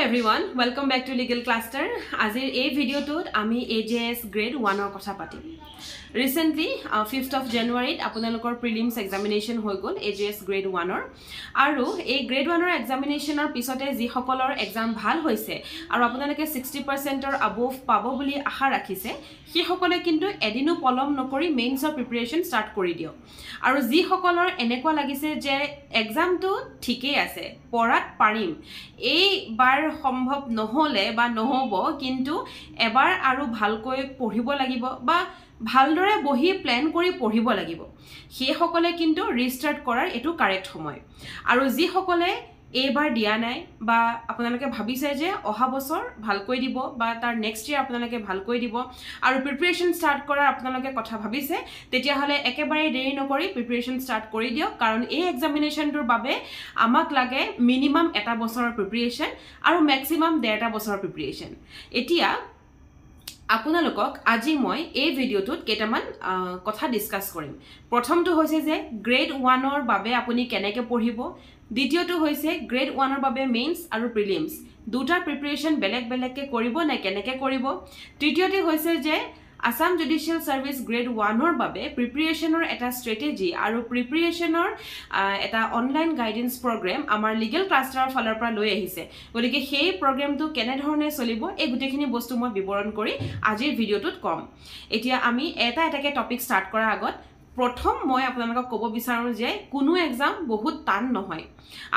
everyone, welcome back to Legal Cluster. Azir a video to ami AJS grade 1 or kotha pati. Recently 5th of January apunalokor prelims examination hoi gol AJS grade 1 or aru a grade 1 or examination or pisote ji hokolor exam bhal hoise aru apunaloke 60% or above pabo boli asha rakhise he hokole kintu edinu polom nokori mains or preparation start kori dio aru ji hokolor enekwa lagise je exam to thike ase porat parim ei bar সম্ভৱ নহলে বা নহব কিন্তু এবাৰ আৰু ভালকৈ পঢ়িব লাগিব বা ভালদৰে বহি প্ল্যান কৰি পঢ়িব লাগিব সেই সকলে কিন্তু ৰিস্টাৰ্ট কৰাৰ এটো কাৰেক্ট সময় আৰু যি সকলে এবাৰ দিয়া নাই বা আপোনালোকে ভাবিছে যে অহা বছৰ ভালকৈ দিব বা তাৰ নেক্সট ইয়াৰ আপোনালোকে ভালকৈ দিব আৰু প্ৰিপাৰেচন ষ্টাৰ্ট কৰাৰ আপোনালোকে কথা ভাবিছে তেতিয়া হলে একেবাৰে দেৰি নকৰি প্ৰিপাৰেচন ষ্টাৰ্ট কৰি দিয়ক কাৰণ এই এক্সামিনেশনটোৰ বাবে আমাক লাগে মিনিমাম এটা বছৰৰ প্ৰিপাৰেচন আৰু ম্যাক্সিমাম 1.5 বছৰৰ প্ৰিপাৰেচন এতিয়া আপোনালোকক আজি মই এই ভিডিওটোত কেটামান কথা ডিসকাস কৰিম প্ৰথমটো হৈছে যে গ্ৰেড 1 ৰ বাবে আপুনি কেনেকৈ পঢ়িব দ্বিতীয়টো হৈছে গ্ৰেড 1 ৰ বাবে মেইনস আৰু প্ৰিলিমস দুটা প্ৰিপাৰেচন বেলেগ বেলেগকে কৰিব না কেনেকৈ কৰিব তৃতীয়টো হৈছে যে Assam Judicial Service Grade 1 or babe preparation or eta strategy aru preparation or eta online guidance program amar legal cluster falar pra loi ahise golike hei program tu kene dhorone cholibo ei gutekhini bostu moi biboron kori ajir video tut kom etia ami eta ke topic start kora agot প্ৰথম মই আপোনালোকক ক'ব বিচাৰো যে কোনো exam বহুত টান নহয়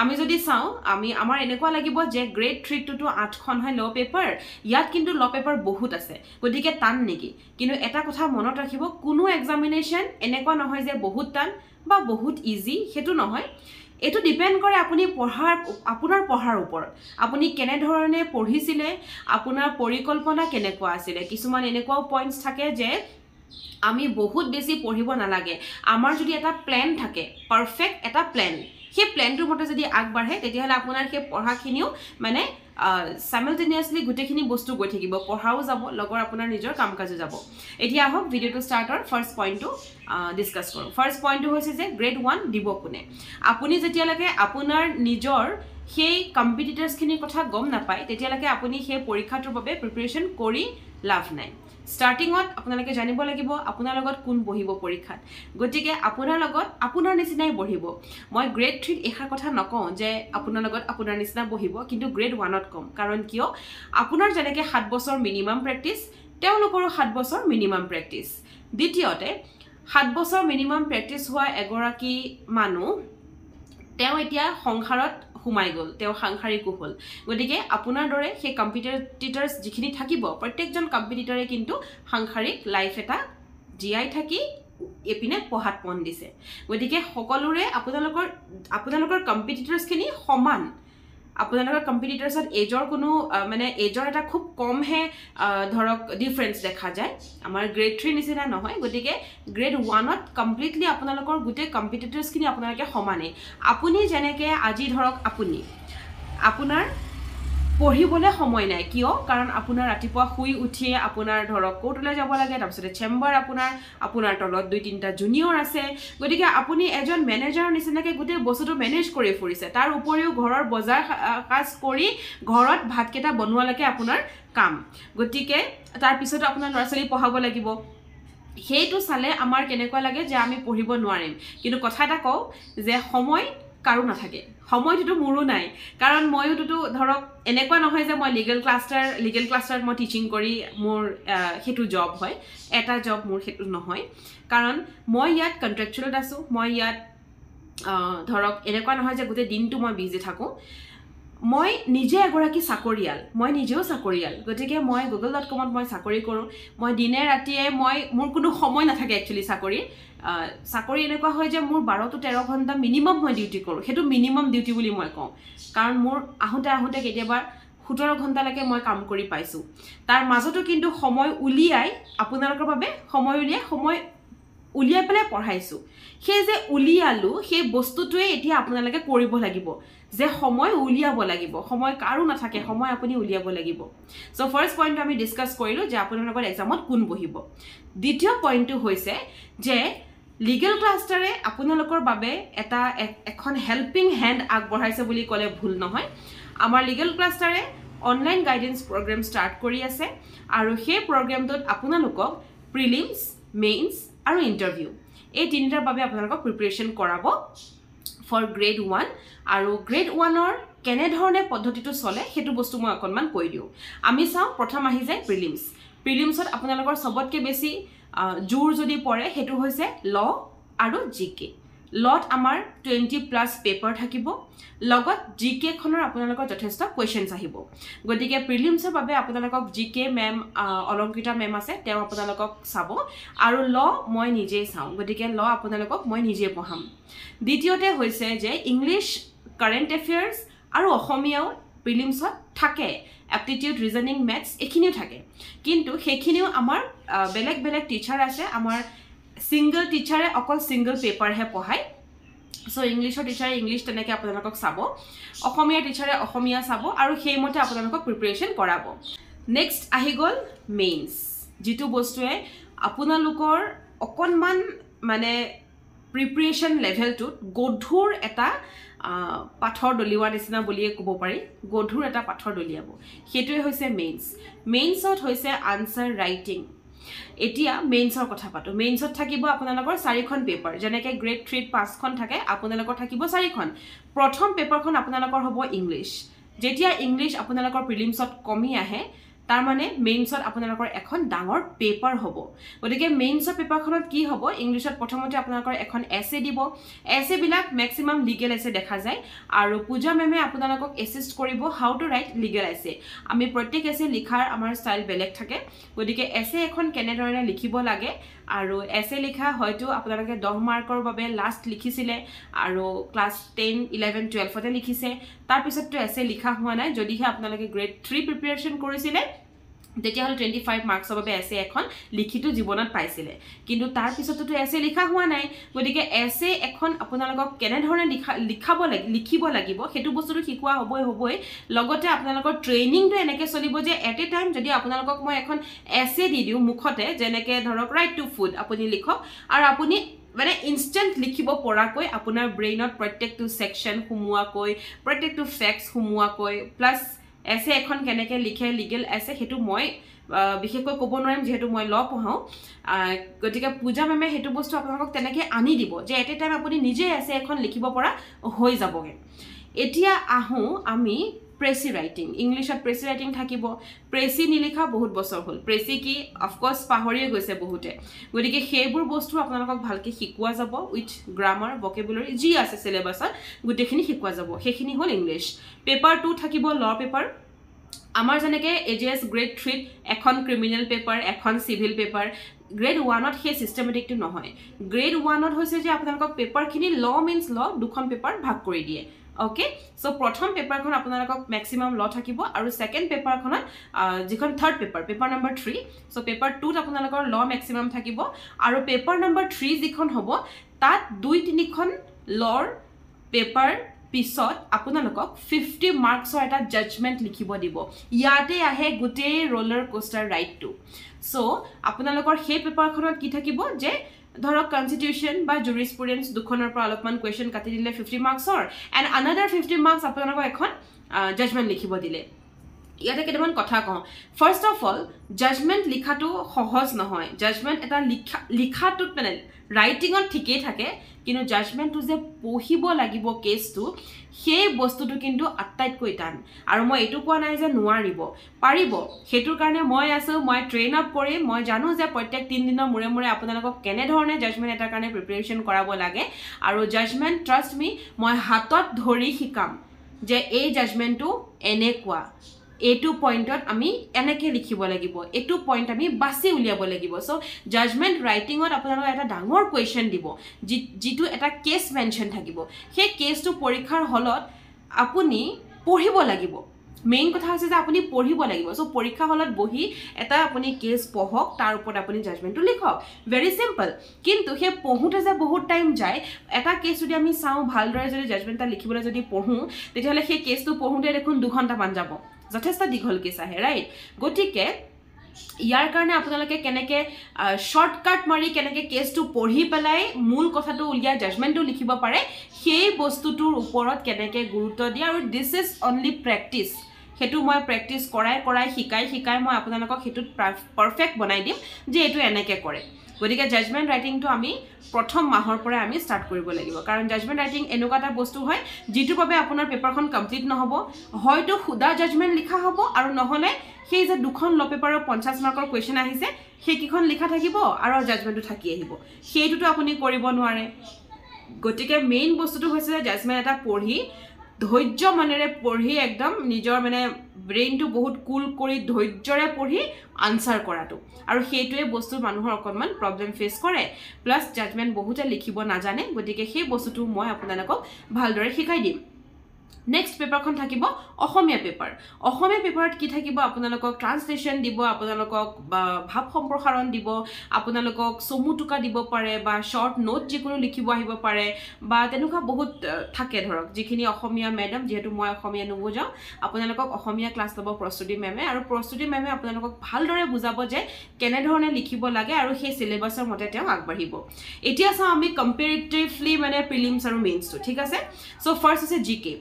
আমি যদি চাও আমি আমাৰ এনেকুৱা লাগিব যে গ্ৰেড 3 টু 8 খন হয় ল পেপাৰ ইয়াত কিন্তু ল পেপাৰ বহুত আছে গতিকে টান নেকি কিন্তু এটা কথা মনত ৰাখিব কোনো এক্সামিনেশন এনেকুৱা নহয় যে বহুত টান বা বহুত ইজি হেতু নহয় এটো ডিপেন্ড কৰে আপুনি আপোনাৰ পঢ়াৰ ওপৰত আপুনি কেনে ধৰণে পঢ়িছিলে আপোনাৰ পৰিকল্পনা কেনেকুৱা আছিল কিছুমান এনেকুৱা পইণ্টস থাকে যে আমি বহুত বেছি পঢ়িব নালাগে আমাৰ যদি এটা প্ল্যান থাকে পাৰফেক্ট এটা প্ল্যান সেই প্ল্যানটোৰ মতে যদি আগবাঢ়ে তেতিয়া হলে আপোনাৰ সেই পঢ়াখিনিও মানে সাইমালটেনিয়াসলি গুটেখিনি বস্তু গৈ থাকিব পঢ়াও যাব লগৰ আপোনাৰ নিজৰ কামকাজে যাব এতিয়া আহক ভিডিওটো স্টাৰ্টৰ ফাৰ্স্ট পইণ্টটো ডিসকাস কৰো ফাৰ্স্ট পইণ্টটো হৈছে যে গ্ৰেড 1 দিব কোনে আপুনি যেতিয়া লাগে আপোনাৰ নিজৰ সেই কম্পিটিটৰ্স খিনিৰ কথা গম নাপায় তেতিয়া লাগে আপুনি সেই পৰীক্ষাটোৰ বাবে প্ৰিপাৰেচন কৰি লাভ নাই স্টাৰ্টিংত আপোনালোকে জানিব লাগিব আপোনাৰ লগত কোন বহিব পৰীক্ষাত গতিকে আপোনাৰ লগত আপোনাৰ নিচিনাই বহিব মই গ্ৰেড 3 এখাৰ কথা নকওঁ যে আপোনাৰ লগত আপোনাৰ নিচিনা বহিব কিন্তু গ্ৰেড 1ত কম কাৰণ কিয় আপোনাৰ যেনেকৈ 7 বছৰ মিনিমাম প্ৰেক্টিস তেওঁলোকৰ 7 বছৰ মিনিমাম প্ৰেক্টিস দ্বিতীয়তে 7 বছৰ মিনিমাম প্ৰেক্টিস হোৱা এগৰাকী মানুহ তেওঁ এতিয়া সংসাৰত হুমাই গল তেও সাংসাৰিক হল গতিকে আপোনাৰ দৰে সেই কম্পিটিটৰ্স যিখিনি থাকিব প্ৰত্যেকজন কম্পিটিটৰে কিন্তু সাংসাৰিক লাইফ এটা জিআই থাকি এপিনে পঢ়াত মন দিছে গতিকে সকলোৰে আপোনালোকৰ কম্পিটিটৰ্স খিনি সমান আপোনালোকৰ কম্পিটিটৰ্সত এজৰ কোনো মানে এজৰ এটা খুব কম হে ধৰক ডিফাৰেন্স দেখা যায় আমাৰ গ্ৰেড 3 নিচিনা নহয় গতিকে গ্ৰেড 1ত কমপ্লিটলি আপোনালোকৰ গুটে কম্পিটিটৰ্স খিনি আপোনালোকে সমানে আপুনি যেনেকৈ আজি ধৰক আপোনাৰ পঢ়িবলে সময় নাই কিয় কাৰণ আপোনাৰ ৰাতিপুৱা শুই উঠিয়ে আপোনাৰ ধৰক কোৰ্টলৈ যাব লাগে তাৰপিছত চেম্বাৰ আপোনাৰ তলত 2-3টা জুনিয়ৰ আছে গতিকে আপুনি এজন মেনেজাৰ নিচিনাকে গুটে বস্তুটো মেনেজ কৰি ফুৰিছে তাৰ উপৰিও ঘৰৰ বজাৰ কাজ কৰি ঘৰত ভাতকেটা বনোৱালৈকে আপোনাৰ কাম গতিকে তাৰ পিছত আপোনাৰ ল'ৰা-ছোৱালী পঢ়াব লাগিব হেইটো চালে আমাৰ কেনেকুৱা লাগে যে আমি পঢ়িব নোৱাৰিম কিন্তু কথা এটা কও যে সময় কাৰো নাথাকে সময়টো মোৰো নাই কাৰণ মইওটো ধৰক এনেকুৱা নহয় যে মই লিগেল ক্লাষ্টাৰত মই টিচিং কৰি মোৰ হেতু জব হয় এটা জব মোৰ হেতু নহয় কাৰণ মই ইয়াত কন্ট্ৰাকচুৱেলত আছো মই ইয়াত ধৰক এনেকুৱা নহয় যে গোটে দিনটো মই বিজি থাকো মই নিজে এগৰাকী চাকৰিয়াল মই নিজেও চাকৰিয়াল গতিকে মই google.com ত মই চাকৰি কৰো মই দিনে ৰাতিয়ে মোৰ কোনো সময় নাথাকে একচুয়ালি চাকৰি এনেকুৱা হয় যে মোৰ 12 to 13 ঘণ্টা মিনিমাম মই ডিউটি কৰো হেতু মিনিমাম ডিউটি বুলি মই কওঁ কাৰণ মোৰ আহোতে কেতিয়াবা 17 ঘণ্টালৈকে মই কাম কৰি পাইছো তাৰ মাজতো কিন্তু সময় উলিয়াই আপোনালোকৰ বাবে সময় উলিয়াই পেলাই পঢ়াইছো সেই যে উলিয়ালো সেই বস্তুটোৱে এতিয়া আপোনালোকে কৰিব লাগিব যে সময় উলিয়াব লাগিব সময় কাৰো নাথাকে সময় আপুনি উলিয়াব লাগিব সো ফাৰ্স্ট পইণ্ট আমি ডিসকাস কৰিলো যে আপোনালোকৰ এক্সামত কোন বহিব দ্বিতীয় পইণ্টটো হৈছে যে লিগেল ক্লাষ্টাৰে আপোনালোকৰ বাবে এখন হেল্পিং হ্যান্ড আগবঢ়াইছে বুলি ক'লে ভুল নহয় আমাৰ লিগেল ক্লাষ্টাৰে অনলাইন গাইডেন্স প্ৰগ্ৰাম ষ্টাৰ্ট কৰি আছে আৰু সেই প্ৰগ্ৰামটোত আপোনালোকক প্ৰিলিমছ মেইনছ আৰু ইণ্টাৰভিউ এই তিনিটাৰ বাবে আপোনালোকক প্ৰিপাৰেচন কৰাব ফৰ গ্ৰেড 1 আৰু গ্ৰেড 1ৰ কেনে ধৰণে পদ্ধতিটো চলে সেইটো বস্তু মই অকনমান কৈ দিও আমি চাও প্ৰথম আহি যায় প্ৰিলিমছত আপোনালোকৰ সবতকে বেছি জোৰ যদি পৰে হেতু হৈছে ল আৰু জিকে লট আমাৰ 20+ পেপাৰ থাকিব লগত জিকে খনৰ আপোনালোকৰ যথেষ্ট কোৱেশ্চনছ আহিব গতিকে প্ৰিলিমছৰ বাবে আপোনালোকক জিকে মেম অলংকিতা মেম আছে তেওঁ আপোনালোকক চাব আৰু ল মই নিজে চাও গতিকে ল আপোনালোকক মই নিজে পঢ়াম দ্বিতীয়তে হৈছে যে ইংলিশ কাৰেন্ট এফেয়াৰ্স আৰু অসমীয়াও প্ৰিলিমছত থাকে aptitude reasoning maths এখিনিও থাকে কিন্তু সেইখিনিও আমাৰ বেলেগ বেলেগ টিচাৰ আছে আমাৰ সিঙ্গল টিচাৰে অকল সিঙ্গল পেপাৰ হে পঢ়ায় সো ইংলিশৰ টিচাৰে ইংলিশ তেনেকে আপোনালোকক চাব অসমীয়া টিচাৰে অসমীয়া চাব আৰু সেইমতে আপোনালোকক প্ৰিপাৰেচন কৰাব নেক্সট আহি গল মেইনছ যেটো বস্তুৱে আপোনালোকৰ অকনমান মানে প্ৰিপাৰেচন লেভেলটোত গধুৰ এটা পাথৰ দলিওৱা নিচিনা বুলিয়ে ক'ব পাৰি গধুৰ এটা পাথৰ দলিয়াব হেতুৱে হৈছে মেইনছত হৈছে আনসাৰ ৰাইটিং এতিয়া মেইনছৰ কথা পাতো মেইনছত থাকিব আপোনালোকৰ 4খন পেপাৰ যেনেকে গ্ৰেড 3 5খন থাকে আপোনালোকৰ থাকিব 4খন প্ৰথম পেপাৰখন আপোনালোকৰ হ'ব ইংলিশ যেতিয়া ইংলিশ আপোনালোকৰ প্ৰিলিমছত কমি আহে তাৰ মানে মেইনছত আপোনালোকৰ এখন ডাঙৰ পেপাৰ হ'ব গতিকে মেইনছৰ পেপাৰখনত কি হ'ব ইংলিশত প্ৰথমতে আপোনালোকৰ এখন এছে দিব এছে বিলাক ম্যাক্সিমাম লিগেল এছে দেখা যায় আৰু পূজা মেমে আপোনালোকক এসিস্ট কৰিব হাউ টু ৰাইট লিগেল এছে আমি প্ৰত্যেক এছে লিখাৰ আমাৰ ষ্টাইল বেলেগ থাকে গতিকে এছে এখন কেনে ধৰণে লিখিব লাগে আৰু এছে লিখা হয়তো আপোনালোকে 10 মাৰ্কৰ বাবে লাষ্ট লিখিছিলে আৰু ক্লাস 10 11 12 তে লিখিছে তাৰ পিছতটো এছে লিখা হোৱা নাই যদিহে আপোনালোকে গ্ৰেড 3 প্ৰিপাৰেচন কৰিছিলে তেতিয়া হল 25 মাৰ্কছৰ বাবে এছে এখন লিখিত জীৱনত পাইছিলে কিন্তু তাৰ পিছতটো এছে লিখা হোৱা নাই গতিকে এছে এখন আপোনালোকক কেনে ধৰণে লিখিব লাগিব হেতু বস্তুটো শিকোৱা হ'বই লগতে আপোনালোকৰ ট্ৰেইনিংটো এনেকে চলিব যে এট এ টাইম যদি আপোনালোকক মই এখন এছে দি দিও মুখতে যেনেকে ধৰক ৰাইট টু ফুড আপুনি লিখক আৰু আপুনি মানে ইনস্ট্যান্ট লিখিব পৰাকৈ আপোনাৰ ব্ৰেইনত প্ৰত্যেকটো সেকশন হুমুৱাকৈ প্ৰত্যেকটো ফ্যাক্টস হুমুৱাকৈ প্লাস এছে এখন কেনেকে লিখে লিগেল এছে হেতু মই বিশেষকৈ ক'ব নোৱাৰিম যেহেতু মই ল পঢ়াও গতিকে পূজা মেমে হেতু বস্তু আপোনালোকক তেনেকে আনি দিব যে এট এ টাইম আপুনি নিজে এছে এখন লিখিব পৰা হৈ যাবগে এতিয়া আহো আমি প্ৰেসি ৰাইটিং ইংলিশত প্ৰেসি ৰাইটিং থাকিব প্ৰেসি নিলিখা বহুত বছৰ হ'ল প্ৰেসি কি অফ কোৰ্স পাহৰিয়ে গৈছে বহুতে গতিকে সেইবোৰ বস্তু আপোনালোকক ভালকে শিকোৱা যাব উইথ গ্ৰামাৰ ভকেবুলাৰি জি আছে সিলেবাছত গুটেখিনি শিকোৱা যাব সেইখিনি হ'ল ইংলিশ পেপাৰ 2 থাকিব ল পেপাৰ আমাৰ জনেকে এজেএস গ্ৰেড 3 এখন ক্ৰিমিনাল পেপাৰ এখন সিভিল পেপাৰ গ্ৰেড 1ত হে সিস্টেমেটিকটো নহয় গ্ৰেড 1ত হৈছে যে আপোনালোকক পেপাৰখিনি ল মিন্স ল দুখন পেপাৰ ভাগ কৰি দিয়ে Okay, so প্ৰথম পেপাৰখন আপোনালোকক ম্যাক্সিমাম ল থাকিব আৰু সেকেন্ড পেপাৰখনত যিখন third paper number 3 so paper 2 ত আপোনালোকৰ ল ম্যাক্সিমাম থাকিব আৰু পেপাৰ নম্বৰ 3 যিখন হ'ব তাত 2-3খন লৰ পেপাৰ পিছত আপোনালোকক 50 মাৰ্কছৰ এটা জাজমেন্ট লিখিব দিব ইয়াতে আহে গুটে ৰোলাৰ কোষ্টাৰ ৰাইডটো সো আপোনালোকৰ সেই পেপাৰখনত কি থাকিব যে ধৰক কনস্টিটিউশন বা জুৰিসপ্ৰুডেন্স দুখনৰ পৰা অলপমান কোৱেশ্চন কাটি দিলে 50 মাৰ্কছৰ এন্ড আনাদাৰ 50 মাৰ্কছ আপোনালোকক এখন জাজমেন্ট লিখিব দিলে ইয়াতে কেইটামান কথা কওঁ ফাৰ্স্ট অফ অল জাজমেন্ট লিখাটো সহজ নহয় জাজমেন্ট এটা লিখাটো মানে ৰাইটিংত ঠিকই থাকে কিন্তু জাজমেন্টটো যে পঢ়িব লাগিব কেছটো সেই বস্তুটো কিন্তু আটাইতকৈ টান আৰু মই এটো কোৱা নাই যে নোৱাৰিব পাৰিব হেতুৰ কাৰণে মই আছো মই ট্ৰেইন আপ কৰি মই জানো যে প্ৰত্যেক 3 দিনৰ মুৰে মুৰে আপোনালোকক কেনে ধৰণে জাজমেন্ট এটাৰ কাৰণে প্ৰিপাৰেচন কৰাব লাগে আৰু জাজমেন্ট ট্ৰাষ্ট মি মই হাতত ধৰি শিকাম যে এই জাজমেন্টটো এনেকুৱা এটু পইণ্টত আমি এনেকে লিখিব লাগিব এটু পইণ্ট আমি বাছি উলিয়াব লাগিব সো জাজমেন্ট ৰাইটিংত আপোনালোক এটা ডাঙৰ কোৱেশ্চন দিব যেটো এটা কেছ মেনশন থাকিব সেই কেছটো পৰীক্ষাৰ হলত আপুনি পঢ়িব লাগিব মেইন কথা হৈছে যে আপুনি পঢ়িব লাগিব সো পৰীক্ষা হলত বহি এটা আপুনি কেছ পঢ়ক তাৰ ওপৰত আপুনি জাজমেন্টটো লিখক ভেৰি সিম্পল কিন্তু হে পঢ়ুতে যে বহুত টাইম যায় এটা কেছ যদি আমি চাও ভালদৰে যদি জাজমেন্টটা লিখিবলৈ যদি পঢ়ো তেতিয়ালে সেই কেছটো পঢ়ুতে দেখোন 2 ঘণ্টা মান যাব যথেষ্ট দীঘল কেছ আহে ৰাইট গটিকে ইয়াৰ কাৰণে আপোনালোকে কেনেকে শৰ্টকাট মাৰি কেনেকে কেছটো পঢ়ি পেলাই মূল কথাটো উলিয়া জাজমেন্টটো লিখিব পাৰে সেই বস্তুটোৰ ওপৰত কেনেকে গুৰুত্ব দিয়া আৰু দিস ইজ অনলি প্ৰেক্টিস হেতু মই প্ৰেক্টিস কৰাই শিকাই মই আপোনালোকক হেতুত পাৰফেক্ট বনাই দিম যে এটো এনেকে কৰে গতিকে জাজমেন্ট ৰাইটিংটো আমি প্ৰথম মাহৰ পৰা আমি স্টাৰ্ট কৰিব লাগিব কাৰণ জাজমেন্ট ৰাইটিং এনেকুৱা এটা বস্তু হয় যেটো বাবে আপোনাৰ পেপাৰখন কমপ্লিট নহব হয়তো খুদা জাজমেন্ট লিখা হ'ব আৰু নহলে সেই যে দুখন ল পেপাৰৰ 50 মাৰ্কৰ কোৱেশ্চন আহিছে সেই কিখন লিখা থাকিব আৰু জাজমেন্টটো থাকি আহিব সেইটোটো আপুনি কৰিব নোৱাৰে গতিকে মেইন বস্তুটো হৈছে জাজমেন্ট এটা পঢ়ি ধৈৰ্য মনেৰে পঢ়ি একদম নিজৰ মানে ব্ৰেইনটো বহুত কুল কৰি ধৈৰ্যৰে পঢ়ি আনসাৰ কৰাটো আৰু সেইটোৱে বস্তু মানুহৰ অকনমান প্ৰবলেম ফেস কৰে প্লাস জাজমেন্ট বহুতে লিখিব নাজানে গতিকে সেই বস্তুটো মই আপোনালোকক ভালদৰে শিকাই দিম Next paper kon thakibo Ohomia paper. Ohomia paper ki thakibo apunalokok translation dibo apunalokok bhab somprokharon dibo apunalokok somutuka dibo pare ba short note jikono likhibo ahibo pare ba tenuka bahut thake dhorok jikhini Ohomia madam jehetu moi Ohomia nubujao apunalokok Ohomia class lobo prostuti meme aru prostuti meme apunalokok bhal dore bujabo je kene dhorone likhibo lage aru সেই সিলেবাসৰ মতে তেওঁ আগবাঢ়িব এতিয়া সা আমি কম্পাৰেটিভলি মানে prelims আৰু mains তো ঠিক আছে সো ফাৰ্স্ট আছে জিকে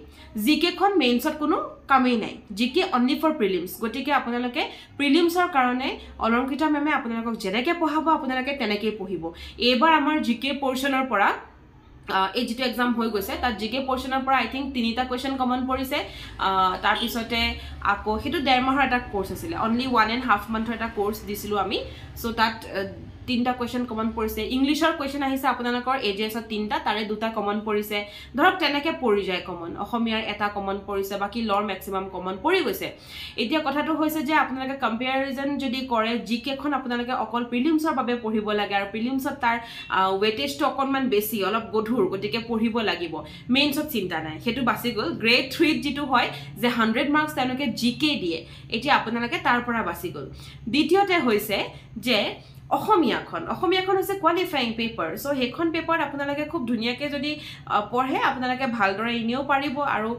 জিকে খন মেইনছত কোনো কামেই নাই জিকে অনলি ফৰ প্ৰিলিমছ গটিকে আপোনালোকে প্ৰিলিমছৰ কাৰণে অলংকিতা মেমে আপোনালোকক যেনেকে পঢ়াব আপোনালোকে তেনেকৈ পঢ়িব এবাৰ আমাৰ জিকে পৰ্চনৰ পৰা এই যেটো এক্সাম হৈ গৈছে তাত জিকে পৰ্চনৰ পৰা আই থিংক 3টা কোৱেশ্চন কমন পৰিছে তাৰ পিছতে আকৌ হেতু ডেৰ মাহৰ এটা কোৰ্স আছিল অনলি 1.5 মান্থৰ এটা কোৰ্স দিছিলো আমি সো তাত 3টা কোৱেশ্চন কমন পৰিছে ইংলিশৰ কোৱেশ্চন আহিছে আপোনালোকৰ এজেছৰ 3টা তাৰে 2টা কমন পৰিছে ধৰক তেনেকে পৰি যায় কমন অসমীয়াৰ এটা কমন পৰিছে বাকি লৰ ম্যাক্সিমাম কমন পৰি গৈছে এতিয়া কথাটো হৈছে যে আপোনালোকে কম্পেয়াৰিজন যদি কৰে জিকে খন আপোনালোকে অকল প্ৰিলিমছৰ বাবে পঢ়িব লাগে আৰু প্ৰিলিমছত তাৰ ওয়েটেজটো অকনমান বেছি অলপ গধুৰ গতিকে পঢ়িব লাগিব মেইনছত চিন্তা নাই হেতু বাছি গল গ্ৰেড 3 যেটো হয় যে 100 মাৰ্কস তেওঁলোকে জিকে দিয়ে এতিয়া আপোনালোকে তাৰ পৰা বাছি গল দ্বিতীয়তে হৈছে যে অসমীয়াখন হৈছে কোৱালিফাইং পেপাৰ সো হেখন পেপাৰ আপোনালোকে খুব ধুনিয়াকে যদি পঢ়ে আপোনালোকে ভালদৰে ইনিও পাৰিব আৰু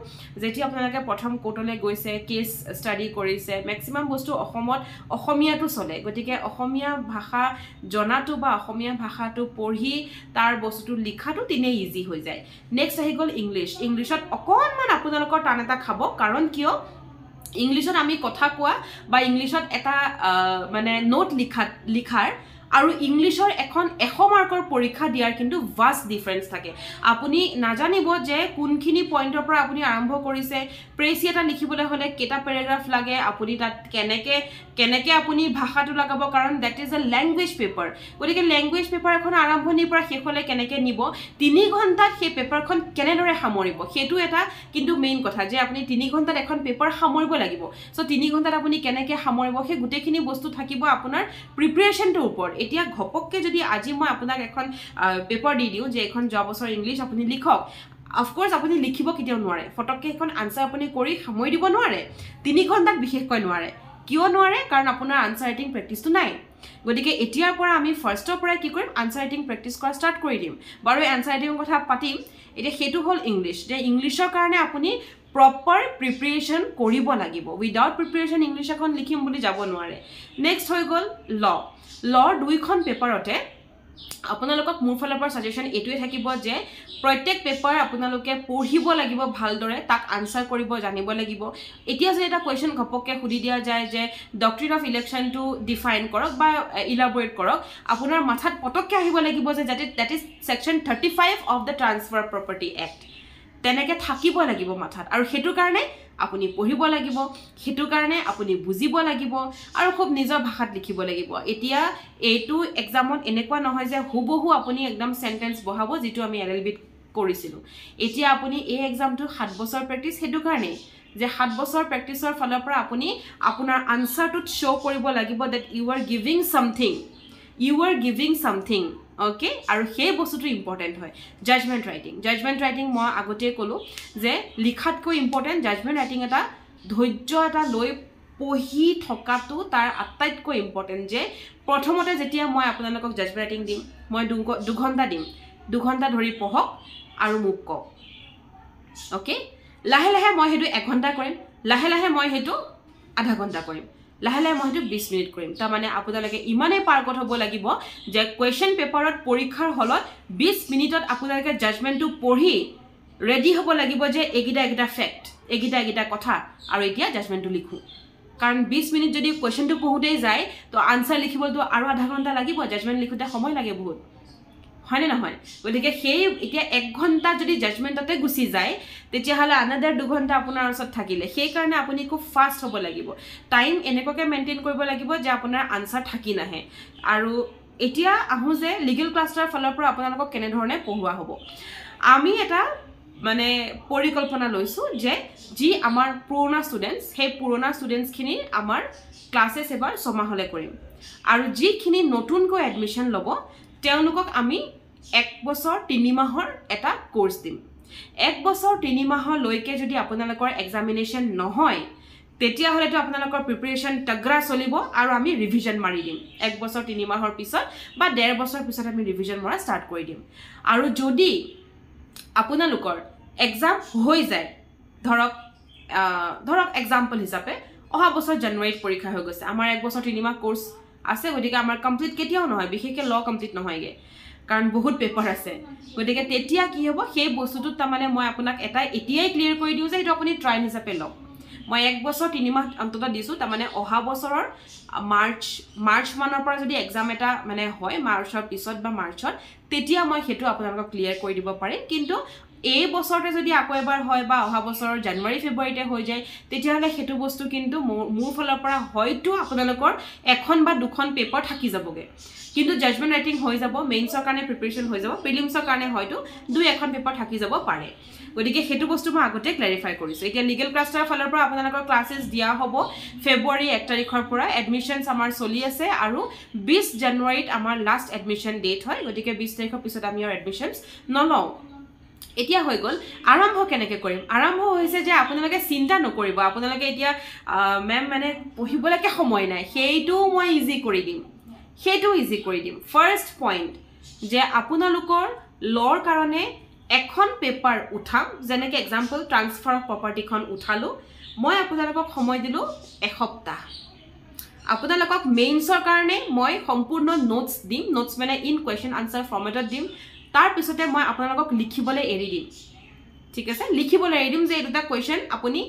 যেতি আপোনালোকে প্ৰথম কোৰ্টলে গৈছে কেস ষ্টাডি কৰিছে ম্যাক্সিমাম বস্তু অসমত অসমীয়াটো চলে গতিকে অসমীয়া ভাষা জনাটো বা অসমীয়া ভাষাটো পঢ়ি তাৰ বস্তুটো লিখাটো তিনে ইজি হৈ যায় নেক্সট আহি গল ইংলিশত অকনমান আপোনালোকৰ টান এটা খাব কাৰণ কিয় ইংলিশত আমি কথা কোৱা বা ইংলিশত এটা মানে নোট লিখাৰ আৰু ইংলিশৰ এখন 100 মাৰ্কৰ পৰীক্ষা দিয়াৰ কিন্তু ভাষ্ট ডিফাৰেন্স থাকে আপুনি নাজানিব যে কোনখিনি পইণ্টৰ পৰা আপুনি আৰম্ভ কৰিছে প্ৰেসি এটা লিখিবলৈ হলে কেটা প্যাৰাগ্ৰাফ লাগে আপুনি তাত কেনেকে আপুনি ভাষাটো লগাব কাৰণ that is a language paper গতিকে ল্যাঙ্গুৱেজ পেপাৰ এখন আৰম্ভণিৰ পৰা শেষলৈ কেনেকে নিব 3 ঘণ্টাত সেই পেপাৰখন কেনেদৰে সামৰিব হেতু এটা কিন্তু মেইন কথা যে আপুনি 3 ঘণ্টাত এখন পেপাৰ সামৰিব লাগিব সো 3 ঘণ্টাত আপুনি কেনেকে সামৰিব সেই গুটেখিনি বস্তু থাকিব আপোনাৰ প্ৰিপাৰেচনটোৰ ওপৰত এতিয়া ঘপককে যদি আজি মই আপোনাক এখন পেপাৰ দি দিও যে এখন যোৱা বছৰ ইংলিশ আপুনি লিখক অফ কোৰ্স আপুনি লিখিব কিতেও নোৱাৰে ফটককে এখন আনসাৰ আপুনি কৰি সামৰি দিব নোৱাৰে 3 ঘণ্টাত বিশেষকৈ নোৱাৰে কিয় নোৱাৰে কাৰণ আপোনাৰ আনসাৰ ৰাইটিং প্ৰেক্টিসটো নাই গতিকে এতিয়াৰ পৰা আমি ফাৰ্ষ্টৰ পৰা কি কৰিম আনসাৰ ৰাইটিং প্ৰেক্টিস কৰা ষ্টাৰ্ট কৰি দিম বাৰু আনসাৰ ৰাইটিংৰ কথা পাতিম এতিয়া হেতু হল ইংলিশ যে ইংলিশৰ কাৰণে আপুনি proper preparation কৰিব লাগিব without preparation english এখন লিখিম বুলি যাব নোৱাৰে next হৈ গল law দুইখন পেপাৰতে আপোনালোকক মোৰ ফালৰ পৰা সাজেশন এটোৱে থাকিব যে প্ৰত্যেক পেপাৰ আপোনালোকে পঢ়িব লাগিব ভালদৰে তাক আনসাৰ কৰিব জানিব লাগিব এতিয়া যে এটা কোৱেশ্চন ঘপককে খুদি দিয়া যায় যে doctrine of election to define কৰক বা ইলাবৰেট কৰক আপোনাৰ মাথাত পটককে আহিব লাগিব যে that is section 35 of the transfer property act তেনেকে থাকিব লাগিব মাথাত আৰু হেতু কাৰণে আপুনি পঢ়িব লাগিব হেতু কাৰণে আপুনি বুজিব লাগিব আৰু খুব নিজৰ ভাষাত লিখিব লাগিব এতিয়া এটো এক্সামত এনেকুৱা নহয় যে হুবহু আপুনি একদম সেন্টেন্স বহাব যেটো আমি এলএলবিত কৰিছিলো এতিয়া আপুনি এই এক্সামটো 7 বছৰ প্ৰেক্টিস হেতু কাৰণে যে 7 বছৰ প্ৰেক্টিসৰ ফলৰ পৰা আপুনি আপোনাৰ আনসাৰটো শো কৰিব লাগিব that you are giving something okay আৰু সেই বস্তুটো ইম্পৰ্টেন্ট হয় জাজমেন্ট ৰাইটিং মই আগতে কলো যে লিখাতকৈ ইম্পৰ্টেন্ট জাজমেন্ট ৰাইটিং এটা ধৈৰ্য এটা লৈ পঢ়ি থকাটো তাৰ আটাইতকৈ ইম্পৰ্টেন্ট যে প্ৰথমতে যেতিয়া মই আপোনালোকক জাজমেন্ট ৰাইটিং দিম মই 2 ঘণ্টা দিম 2 ঘণ্টা ধৰি পঢ়ক আৰু মোক কওক ওকে লাহে লাহে মই হেতু 1 ঘণ্টা কৰিম লাহে লাহে মই হেতু আধা ঘণ্টা কৰিম লাহে লাহে মই হেতু 20 মিনিট কৰিম তা মানে আপোনালোকে ইমানে পাৰগত হ'ব লাগিব যে কোৱেশ্চন পেপাৰত পৰীক্ষাৰ হলত 20 মিনিটত আপোনালোকে জাজমেন্টটো পঢ়ি ৰেডি হ'ব লাগিব যে এগিটা ফেক্ট এগিটা কথা আৰু এতিয়া জাজমেন্টটো লিখো কাৰণ 20 মিনিট যদি কোৱেশ্চনটো পঢ়ুতেই যায় তো আনসাৰ লিখিবলটো আৰু আধা ঘণ্টা লাগিব জাজমেন্ট লিখোতে সময় লাগে বহুত হয়নে নহয় গতিকে সেই এতিয়া 1 ঘণ্টা যদি জাজমেন্টতে গুছি যায় তেতিয়া হলে আনাদাৰ 2 ঘণ্টা আপোনাৰ ওচৰত থাকিলে সেই কাৰণে আপুনি খুব ফাস্ট হ'ব লাগিব টাইম এনেকৈ মেইনটেইন কৰিব লাগিব যে আপোনাৰ আনসাৰ থাকি নাহে আৰু এতিয়া আহো যে লিগেল ক্লাষ্টাৰ ফলৰ পৰা আপোনালোকক কেনে ধৰণে পঢ়ুৱা হ'ব আমি এটা মানে পৰিকল্পনা লৈছো যে যি আমাৰ পুৰণা ষ্টুডেন্টস সেই পুৰণা ষ্টুডেন্টস খিনি আমাৰ ক্লাसेस এবাৰ সমাহলে কৰিম আৰু যিখিনি নতুনকৈ এডমিশন লব তেওঁলোকক আমি 1 বছৰ 3 মাহৰ এটা কোৰ্স দিম 1 বছৰ 3 মাহৰ লৈকে যদি আপোনালোকৰ এক্সামিনেশন নহয় তেতিয়া হলেতো আপোনালোকৰ প্ৰিপাৰেচন তগৰা চলিব আৰু আমি ৰিভিজন মাৰি দিম 1 বছৰ 3 মাহৰ পিছত বা 1.5 বছৰ পিছত আমি ৰিভিজন মৰা ষ্টাৰ্ট কৰি দিম আৰু যদি আপোনালোকৰ এক্সাম হৈ যায় ধৰক এক্সাম্পল হিচাপে অহা বছৰ জানুৱাৰীত পৰীক্ষা হৈ গৈছে আমাৰ 1 বছৰ 3 মাহ কোৰ্স আছে গতিকে আমাৰ কমপ্লিট কেতিয়াও নহয় বিশেষকৈ ল কমপ্লিট নহয়গে কাৰণ বহুত পেপাৰ আছে গতিকে তেতিয়া কি হ'ব সেই বস্তুটো তাৰমানে মই আপোনাক এটা এতিয়াই ক্লিয়াৰ কৰি দিও যে এটা আপুনি ট্ৰায়াল হিচাপে লওক মই 1 বছৰ 3 মাহ অন্তত দিছো তাৰমানে অহা বছৰৰ মাৰ্চ মানৰ পৰা যদি এক্সাম এটা মানে হয় মাৰ্চৰ পিছত বা মাৰ্চত তেতিয়া মই হেতু আপোনালোকক ক্লিয়াৰ কৰি দিব পাৰিম কিন্তু এই বছৰতে যদি আকৌ এবাৰ হয় বা অহা বছৰৰ জানুৱাৰী ফেব্ৰুৱাৰীতে হৈ যায় তেতিয়া হলে হেতু বস্তু কিন্তু মোৰ ফলৰ পৰা হয়তো আপোনালোকৰ এখন বা দুখন পেপাৰ থাকি যাবগে কিন্তু জাজমেন্ট ৰাইটিং হৈ যাব মেইনছৰ কাৰণে প্ৰিপাৰেচন হৈ যাব প্ৰিলিমছৰ কাৰণে হয়তো দুই এখন পেপাৰ থাকি যাব পাৰে গতিকে হেতু বস্তু মই আগতে ক্লাৰিফাই কৰিছো এতিয়া লিগেল ক্লাষ্টাৰ ফলৰ পৰা আপোনালোকৰ ক্লাसेস দিয়া হ'ব ফেব্ৰুৱাৰী 1 তাৰিখৰ পৰা এডমিশনছ আমাৰ চলি আছে আৰু 20 জানুৱাৰীত আমাৰ লাষ্ট এডমিশন ডেট হয় গতিকে 20 তাৰিখৰ পিছত আমি আৰু এডমিশনছ নলওঁ এতিয়া হৈ গল আৰম্ভ কেনেকৈ কৰিম আৰম্ভ হৈছে যে আপোনালোকে চিন্তা নকৰিব আপোনালোকে এতিয়া মেম মানে পঢ়িবলৈকে সময় নাই সেইটো মই ইজি কৰি দিম ফাৰ্স্ট পইণ্ট যে আপোনালোকৰ লৰ কাৰণে এখন পেপাৰ উঠাম যেনেকৈ এক্সাম্পল ট্ৰান্সফাৰ অফ প্ৰপাৰ্টিখন উঠালো মই আপোনালোকক সময় দিলো এসপ্তাহ আপোনালোকক মেইনছৰ কাৰণে মই সম্পূৰ্ণ নোটছ দিম নোটছ মানে ইন কোৱেশ্চন আনসাৰ ফৰ্মেটত দিম তাৰ পিছতে মই আপোনালোকক লিখিবলৈ এৰি দিম ঠিক আছে লিখিবলৈ এৰি দিম যে এই দুটা কোৱেশ্চন আপুনি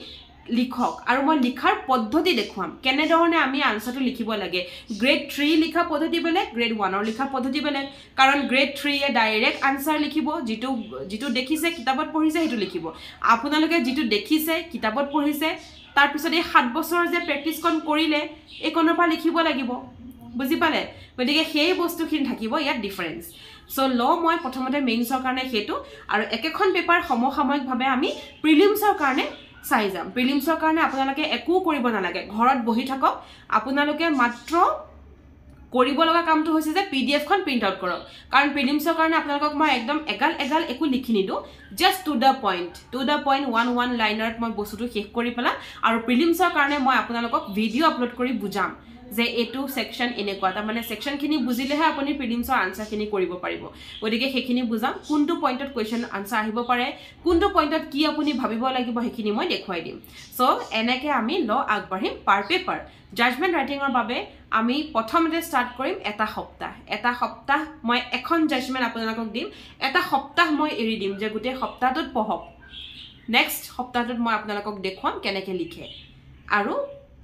লিখক আৰু মই লিখাৰ পদ্ধতি দেখুৱাম কেনে ধৰণে আমি আনসাৰটো লিখিব লাগে গ্ৰেড 3 লিখা পদ্ধতি বেলেগ গ্ৰেড 1 ৰ লিখা পদ্ধতি বেলেগ কাৰণ গ্ৰেড 3 এ ডাইৰেক্ট আনসাৰ লিখিব যেটো দেখিছে কিতাপত পঢ়িছে হেতু লিখিব আপোনালোকে যেটো দেখিছে কিতাপত পঢ়িছে তাৰ পিছত এই 7 বছৰৰ যে প্ৰেক্টিছখন কৰিলে একনৰ পৰা লিখিব লাগিব বুজি পালে গতিকে সেই বস্তুখিনি থাকিব ইয়াত ডিফাৰেন্স সো ল মই প্ৰথমতে মেইনছৰ কাৰণে হেতু আৰু একেখন পেপাৰ সমসাময়িকভাৱে আমি প্ৰিলিমছৰ কাৰণে চাই যাম প্ৰিলিমছৰ কাৰণে আপোনালোকে একো কৰিব নালাগে ঘৰত বহি থাকক আপোনালোকে মাত্ৰ কৰিব লগা কামটো হৈছে যে পিডিএফ খন প্ৰিন্ট আউট কৰক কাৰণ প্ৰিলিমছৰ কাৰণে আপোনালোকক মই একদম এগাল একো লিখি নিদো জাস্ট টু দা পইণ্ট 1 লাইনাৰত মই বস্তুটো শেষ কৰি পেলা আৰু প্ৰিলিমছৰ কাৰণে মই আপোনালোকক ভিডিও আপলোড কৰি বুজাম যে এটো সেকশন এনেকুৱা তা মানে সেকশনখিনি বুজিলেহে আপুনি প্ৰিলিমছৰ আনসাৰখিনি কৰিব পাৰিব গতিকে হেখিনি বুজাম কোনটো পইণ্টত কোৱেশ্চন আনসাৰ আহিব পাৰে কোনটো পইণ্টত কি আপুনি ভাবিব লাগিব হেখিনি মই দেখুৱাই দিম সো এনেকে আমি ল আগবাঢ়িম পাৰ পেপাৰ জাজমেন্ট ৰাইটিংৰ বাবে আমি প্ৰথমতে ষ্টাৰ্ট কৰিম এটা সপ্তাহ মই এখন জাজমেন্ট আপোনালোকক দিম এটা সপ্তাহ মই এৰি দিম যে গোটেই সপ্তাহটোত পঢ়ক নেক্সট সপ্তাহটোত মই আপোনালোকক দেখুৱাম কেনেকৈ লিখে আৰু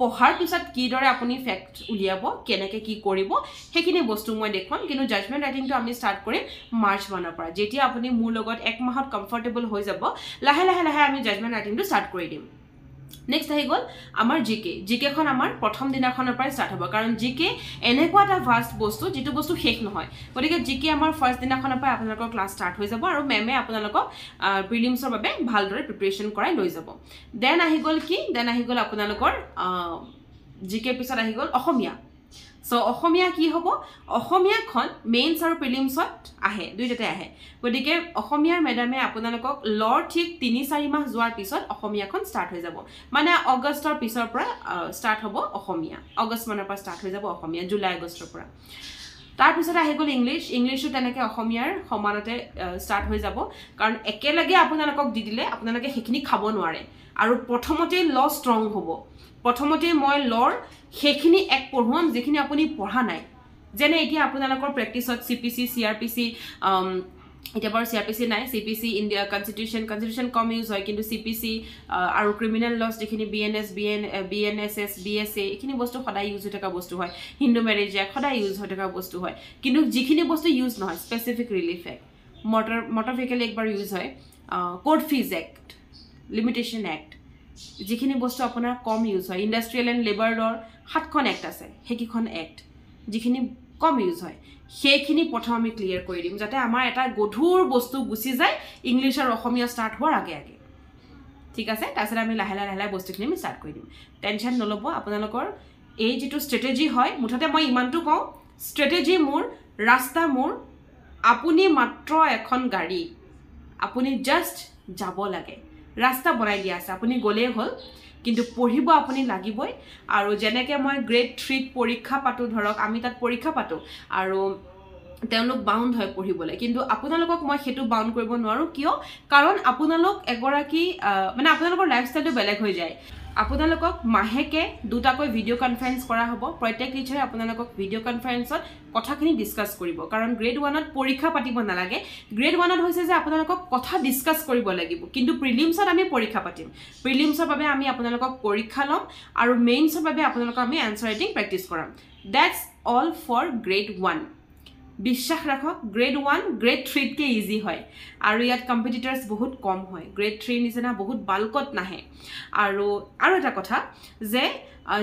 পঢ়াৰ পিছত কি দৰে আপুনি ফ্যাক্ট উলিয়াব কেনেকৈ কি কৰিব হেখিনি বস্তু মই দেখুৱাম কিন্তু জাজমেন্ট ৰাইটিংটো আমি ষ্টাৰ্ট কৰিম মাৰ্চ মানৰ পৰা যেতিয়া আপুনি মোৰ লগত 1 মাহত কমফৰ্টেবল হৈ যাব লাহে লাহে আমি জাজমেন্ট ৰাইটিংটো ষ্টাৰ্ট কৰি দিম নেক্সট আহি গল আমাৰ জিকেখন আমাৰ প্ৰথম দিনাখনৰ পৰা ষ্টাৰ্ট হ'ব কাৰণ জিকে এনেকুৱা এটা ভাষ্ট বস্তু যেটো বস্তু শেষ নহয় গতিকে জিকে আমাৰ ফাৰ্স্ট দিনাখনৰ পৰা আপোনালোকৰ ক্লাছ ষ্টাৰ্ট হৈ যাব আৰু মেমে আপোনালোকক প্ৰিলিমছৰ বাবে ভালদৰে প্ৰিপাৰেচন কৰাই লৈ যাব দেন আহি গল আপোনালোকৰ জিকে পিছত আহি গল অসমীয়া সো অসমীয়া কি হ'ব অসমীয়াখন মেইনছ আৰু প্ৰিলিমছত আহে দুইটাতে আহে গতিকে অসমীয়াৰ মেডামে আপোনালোকক লৰ ঠিক 3-4 মাহ যোৱাৰ পিছত অসমীয়াখন ষ্টাৰ্ট হৈ যাব মানে আগষ্টৰ পিছৰ পৰা ষ্টাৰ্ট হ'ব অসমীয়া আগষ্ট মানৰ পৰা ষ্টাৰ্ট হৈ যাব অসমীয়া জুলাই আগষ্টৰ পৰা তাৰ পিছত আহি গল ইংলিশো তেনেকৈ অসমীয়াৰ সমানতে ষ্টাৰ্ট হৈ যাব কাৰণ একেলগে আপোনালোকক দি দিলে আপোনালোকে হেখিনি খাব নোৱাৰে আৰু প্ৰথমতে ল ষ্ট্ৰং হ'ব প্ৰথমতে মই লৰ হেখিনি এক পঢ়ুৱাম যেখিনি আপুনি পঢ়া নাই যেনে এতিয়া আপোনালোকৰ প্ৰেক্টিছত সিপিসি সিআৰপিসি এতিয়া বাৰু CRPC নাই CPC ইন্ডিয়া কনস্টিটিউশন কম ইউজ হয় কিন্তু CPC আৰু ক্ৰিমিনাল লস যিখিনি BNS BNSS BSA এইখিনি বস্তু সদায় ইউজ হৈ থকা বস্তু হয় হিন্দু ম্যাৰেজ এক্ট সদায় ইউজ হৈ থকা বস্তু হয় কিন্তু যিখিনি বস্তু ইউজ নহয় স্পেসিফিক ৰিলিফ এক্ট মোটৰ ভেহিকল একবাৰ ইউজ হয় code fees act limitation act যিখিনি বস্তু আপোনাৰ কম ইউজ হয় ইন্ডাস্ট্ৰিয়েল এন্ড লেবাৰ লৰ 7খন এক্ট আছে হেকিখন এক্ট যিখিনি কম ইউজ হয় সেইখিনি প্ৰথম আমি ক্লিয়াৰ কৰি দিম যাতে আমাৰ এটা গধুৰ বস্তু গুছি যায় ইংলিশ আৰু অসমীয়া স্টাৰ্ট হোৱাৰ আগে আগে ঠিক আছে তাৰছত আমি লাহে লাহে বস্তুখিনি আমি স্টাৰ্ট কৰি দিম টেনশন নলব আপোনালোকৰ এই যেটো স্ট্ৰেটেজি হয় মুঠতে মই ইমানটো কওঁ স্ট্ৰেটেজি মোৰ ৰাস্তা মোৰ আপুনি মাত্ৰ এখন গাড়ী আপুনি জাস্ট যাব লাগে ৰাস্তা বনাই দিয়া আছে আপুনি গলে হল কিন্তু পঢ়িব আপুনি লাগিবই আৰু জেনেকে মই গ্ৰেড 3 পৰীক্ষা পাতো ধৰক আমি তাত পৰীক্ষা পাতো আৰু তেওঁলোক বাউন্ড হয় পঢ়িবলৈ কিন্তু আপোনালোকক মই হেতু বাউন্ড কৰিব নোৱাৰো কিয় কাৰণ আপোনালোক এগৰাকী মানে আপোনালোকৰ লাইফষ্টাইলটো বেলেগ হৈ যায় আপোনালোকক মাহেকে দুটাকৈ ভিডিও কনফাৰেন্স কৰা হ'ব প্ৰত্যেক টিচাৰে আপোনালোকক ভিডিও কনফাৰেন্সত কথাখিনি ডিসকাস কৰিব কাৰণ গ্ৰেড 1ত পৰীক্ষা পাতিব নালাগে গ্ৰেড 1ত হৈছে যে আপোনালোকক কথা ডিসকাস কৰিব লাগিব কিন্তু প্ৰিলিমছত আমি পৰীক্ষা পাতিম প্ৰিলিমছৰ বাবে আমি আপোনালোকক পৰীক্ষা লম আৰু মেইনছৰ বাবে আপোনালোকক আমি আনসাৰ ৰাইটিং প্ৰেক্টিস কৰাম দ্যাটস অল ফৰ গ্ৰেড 1 বিশ্বাস ৰাখক গ্ৰেড 1 গ্ৰেড 3 কে ইজি হয় আৰু ইয়াত কম্পিটিটৰ্স বহুত কম হয় গ্ৰেড 3 নিচিনা বহুত বালকত নাহে আৰু এটা কথা যে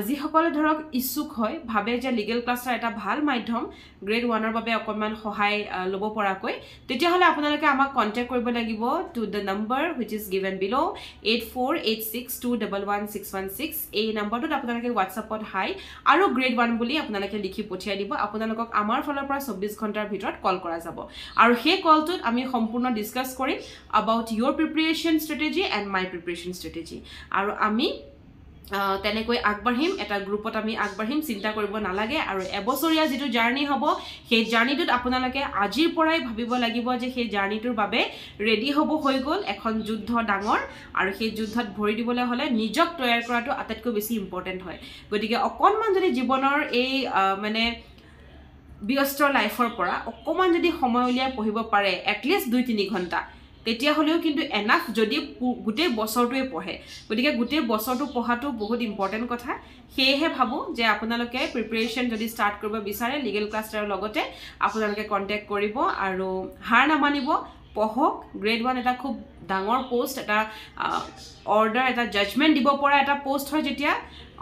যিসকলে ধৰক ইচ্ছুক হয় ভাবে যে লিগেল ক্লাছৰ এটা ভাল মাধ্যম গ্ৰেড 1ৰ বাবে অকমান সহায় লব পৰাকৈ তেতিয়া হলে আপোনালোকে আমাক কন্টাক্ট কৰিব লাগিব to the number which is given below 8486211616 এই নম্বৰটোত আপোনালোকে WhatsAppত হাই আৰু গ্ৰেড 1 বুলি আপোনালোকে লিখি পঠিয়াই দিব আপোনালোকক আমাৰ ফালৰ পৰা 24 ঘণ্টাৰ ভিতৰত কল কৰা যাব আৰু সেই কলটোত আমি সম্পূৰ্ণ ডিসকাস কৰিম about your preparation strategy and my preparation strategy আৰু আমি তেনেকৈ আগবাঢ়িম এটা গ্ৰুপত আমি আগবাঢ়িম চিন্তা কৰিব নালাগে আৰু এবছৰীয়া যেটো জাৰ্নি হ'ব সেই জাৰ্নিটোত আপোনালোকে আজিৰ পৰাই ভাবিব লাগিব যে সেই জাৰ্নিটোৰ বাবে ৰেডি হ'ব হৈ গল এখন যুদ্ধ ডাঙৰ আৰু সেই যুদ্ধত ভৰি দিবলৈ হলে নিজক তৈয়াৰ কৰাটো আটাইতকৈ বেছি ইম্পৰ্টেন্ট হয় গতিকে অকনমান যদি জীৱনৰ এই মানে ব্যস্ত লাইফৰ পৰা অকমান যদি সময় উলিয়াই পঢ়িব পাৰে এটলিষ্ট 2-3 ঘণ্টা তেতিয়া হলেও কিন্তু এনাফ যদি গোটেই বছৰটোৱে পঢ়ে গতিকে গোটেই বছৰটো পঢ়াটো বহুত ইম্পৰ্টেন্ট কথা হেহে ভাবো যে আপোনালোকে প্ৰিপাৰেচন যদি ষ্টাৰ্ট কৰিব বিচাৰে লিগেল ক্লাছৰ লগতে আপোনালোকে কন্টাক্ট কৰিব আৰু হাৰ নামানিব পঢ়ক গ্ৰেড 1 এটা খুব ডাঙৰ পোষ্ট এটা অৰ্ডাৰ এটা জাজমেন্ট দিব পৰা এটা পোষ্ট হয় যেতিয়া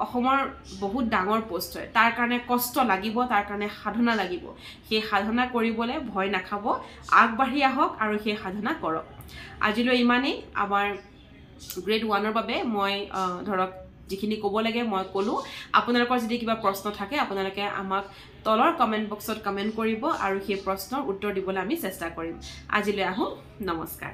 অসমৰ বহুত ডাঙৰ পোষ্ট হয় তাৰ কাৰণে কষ্ট লাগিব তাৰ কাৰণে সাধনা লাগিব সেই সাধনা কৰিবলৈ ভয় নাখাব আগবাঢ়ি আহক আৰু সেই সাধনা কৰক আজিলৈ ইমানেই আমাৰ গ্ৰেড 1ৰ বাবে মই ধৰক যিখিনি ক'ব লাগে মই ক'লো আপোনালোকৰ যদি কিবা প্ৰশ্ন থাকে আপোনালোকে আমাক তলৰ কমেন্ট বক্সত কমেন্ট কৰিব আৰু সেই প্ৰশ্নৰ উত্তৰ দিবলৈ আমি চেষ্টা কৰিম আজিলৈ আহো নমস্কাৰ